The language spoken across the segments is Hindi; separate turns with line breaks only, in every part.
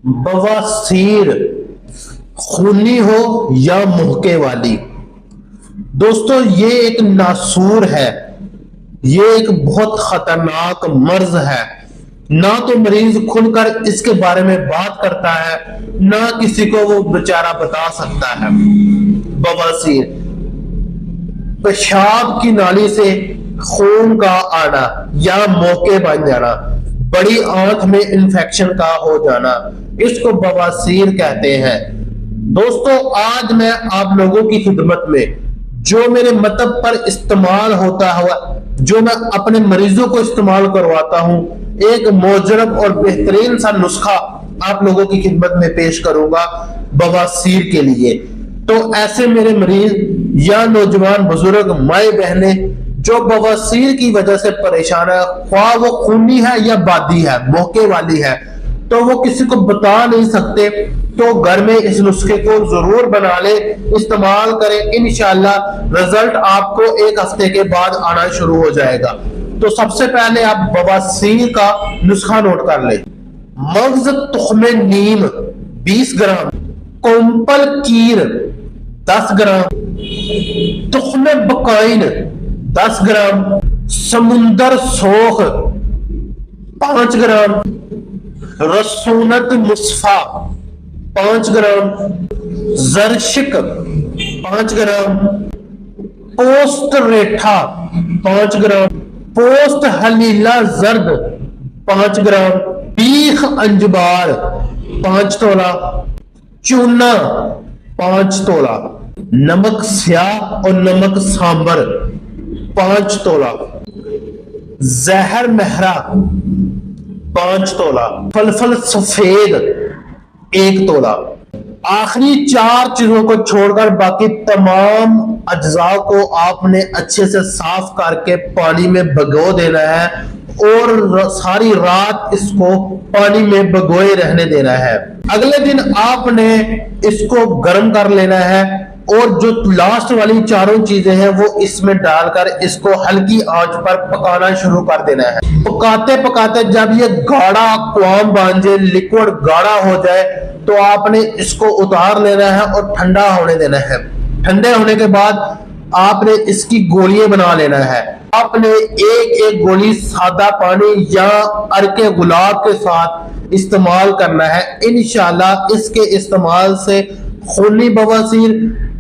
बवासीर खूनी हो या मुहके वाली। दोस्तों ये एक नासूर है, ये एक बहुत खतरनाक मर्ज है। ना तो मरीज खुलकर इसके बारे में बात करता है, ना किसी को वो बेचारा बता सकता है। बवासीर पेशाब की नाली से खून का आना या मोके बन जाना, बड़ी आंत में इंफेक्शन का हो जाना, इसको बवासीर कहते हैं। दोस्तों आज मैं आप लोगों की खिदमत में जो मेरे मतलब पर इस्तेमाल होता हुआ, जो मैं अपने मरीजों को इस्तेमाल करवाता हूं, एक मोजरब और बेहतरीन सा नुस्खा आप लोगों की खिदमत में पेश करूंगा बवासीर के लिए। तो ऐसे मेरे मरीज या नौजवान बुजुर्ग माए बहने जो बवासीर की वजह से परेशान है, ख्वाह वो खूनी है या बादी है, मोके वाली है, तो वो किसी को बता नहीं सकते, तो घर में इस नुस्खे को जरूर बना ले, इस्तेमाल करें। इंशाल्लाह रिजल्ट आपको एक हफ्ते के बाद आना शुरू हो जाएगा। तो सबसे पहले आप बवासीर का नुस्खा नोट कर ले। मगज तुख्मे नीम 20 ग्राम, कोम्पल कीर 10 ग्राम, तुख्मे बकाइन 10 ग्राम, समुंदर सोख 5 ग्राम, रसूनत मुस्फा 5 ग्राम, जरशिक 5 ग्राम, पोस्त रेठा 5 ग्राम, पोस्त हलीला जर्द 5 ग्राम, बीख अंजबार 5 तोला, चूना 5 तोला, नमक स्याह और नमक सांबर 5 तोला, जहर महरा 5 तोला, फलफल सफेद 1 तोला। आखिरी 4 चीजों को छोड़कर बाकी तमाम अज्जा को आपने अच्छे से साफ करके पानी में भिगो देना है और सारी रात इसको पानी में भिगोए रहने देना है। अगले दिन आपने इसको गर्म कर लेना है और जो लास्ट वाली 4 चीजें हैं वो इसमें डालकर इसको हल्की आंच पर पकाना शुरू कर देना है। पकाते पकाते जब ये गाढ़ा क्वाम बन जाए, लिक्विड गाढ़ा हो जाए, तो आपने इसको उतार लेना है और ठंडा होने देना है। ठंडे होने के बाद आपने इसकी गोलियां बना लेना है। आपने एक गोली सादा पानी या अरके गुलाब के साथ इस्तेमाल करना है। इंशाल्लाह इसके इस्तेमाल से खूनी बवासीर,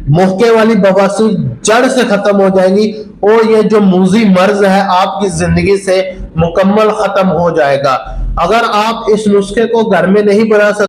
मुहके वाली बवासीर जड़ से खत्म हो जाएगी और ये जो मूजी मर्ज है आपकी जिंदगी से मुकम्मल खत्म हो जाएगा। अगर आप इस नुस्खे को घर में नहीं बना सकते